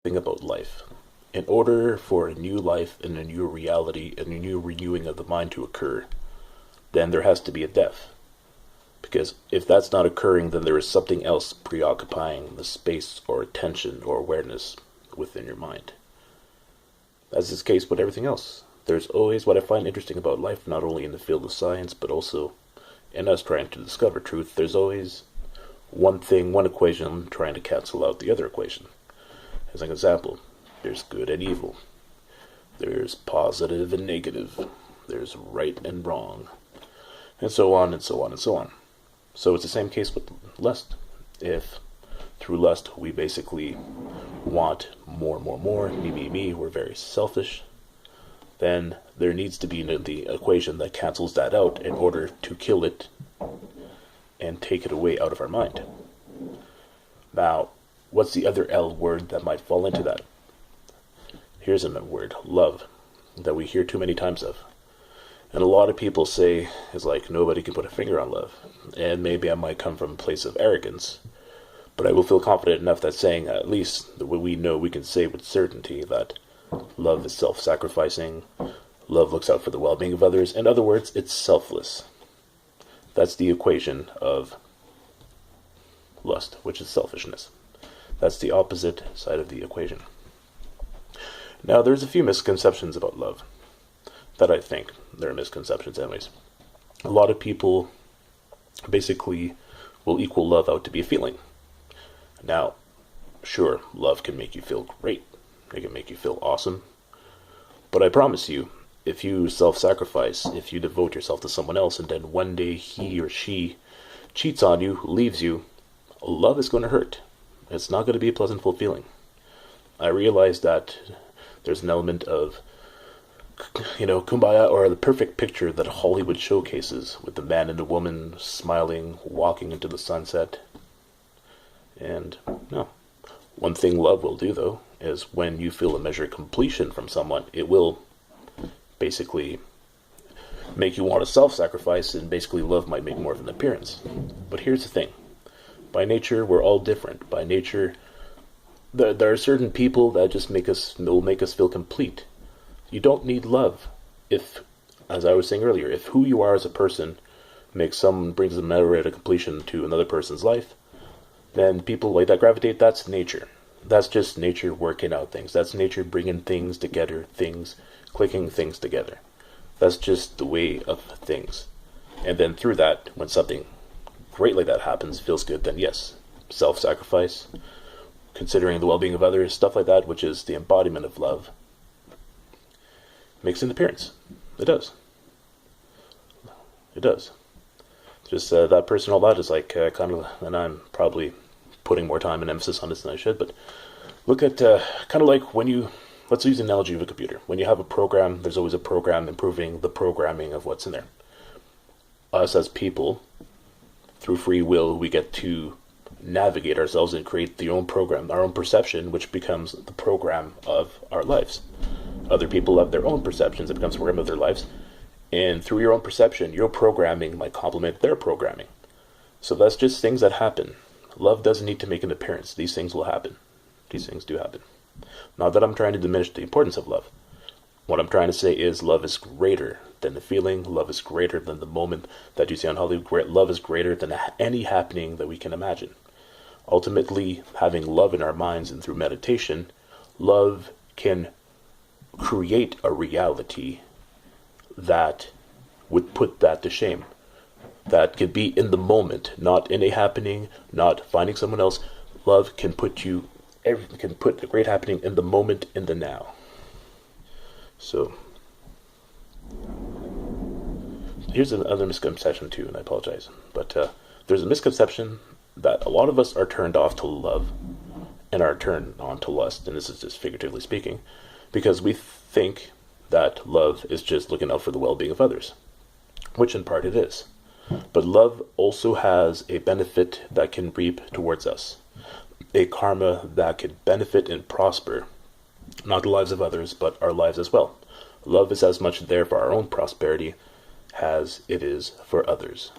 Thing about life. In order for a new life and a new reality and a new renewing of the mind to occur, then there has to be a death. Because if that's not occurring, then there is something else preoccupying the space or attention or awareness within your mind. As is the case with everything else. There's always what I find interesting about life, not only in the field of science, but also in us trying to discover truth. There's always one thing, one equation trying to cancel out the other equation. As an example, there's good and evil. There's positive and negative. There's right and wrong. And so on and so on and so on. So it's the same case with lust. If through lust we basically want more, me, we're very selfish, then there needs to be the equation that cancels that out in order to kill it and take it away out of our mind. Now, what's the other L word that might fall into that? Here's a word, love, that we hear too many times of. And a lot of people say, it's like, nobody can put a finger on love. And maybe I might come from a place of arrogance, but I will feel confident enough that saying, at least the way we know, we can say with certainty that love is self-sacrificing, love looks out for the well-being of others. In other words, it's selfless. That's the equation of lust, which is selfishness. That's the opposite side of the equation. Now, there's a few misconceptions about love that I think there are misconceptions anyways. A lot of people basically will equal love out to be a feeling. Now, sure, love can make you feel great. It can make you feel awesome. But I promise you, if you self-sacrifice, if you devote yourself to someone else, and then one day he or she cheats on you, leaves you, love is going to hurt. It's not going to be a pleasant, full feeling. I realize that there's an element of, kumbaya, or the perfect picture that Hollywood showcases, with the man and the woman smiling, walking into the sunset. And, no. One thing love will do, though, is when you feel a measure of completion from someone, it will basically make you want to self-sacrifice, and basically love might make more of an appearance. But here's the thing. By nature, we're all different. By nature, there are certain people that just will make us feel complete. You don't need love. If, as I was saying earlier, if who you are as a person brings a measure of completion to another person's life, then people like that gravitate. That's nature. That's just nature working out things. That's nature bringing things together, clicking things together. That's just the way of things. And then through that, when something great like that happens, feels good, then yes, self-sacrifice, considering the well-being of others, stuff like that, which is the embodiment of love, makes an appearance. It does. It does. Just that person, all that is like kind of, and I'm probably putting more time and emphasis on this than I should, but look at kind of like when you, let's use the analogy of a computer. When you have a program, there's always a program improving the programming of what's in there. Us as people, through free will, we get to navigate ourselves and create the own program, our own perception, which becomes the program of our lives. Other people have their own perceptions, it becomes the program of their lives. And through your own perception, your programming might complement their programming. So that's just things that happen. Love doesn't need to make an appearance. These things will happen. These things do happen. Not that I'm trying to diminish the importance of love. What I'm trying to say is love is greater than the feeling. Love is greater than the moment that you see on Hollywood. Love is greater than any happening that we can imagine. Ultimately, having love in our minds and through meditation, love can create a reality that would put that to shame. That could be in the moment, not in a happening, not finding someone else. Love can put the great happening in the moment, in the now. So, here's another misconception too, and I apologize. But there's a misconception that a lot of us are turned off to love and are turned on to lust, and this is just figuratively speaking, because we think that love is just looking out for the well-being of others, which in part it is. But love also has a benefit that can reap towards us, a karma that could benefit and prosper, not the lives of others, but our lives as well. Love is as much there for our own prosperity as it is for others.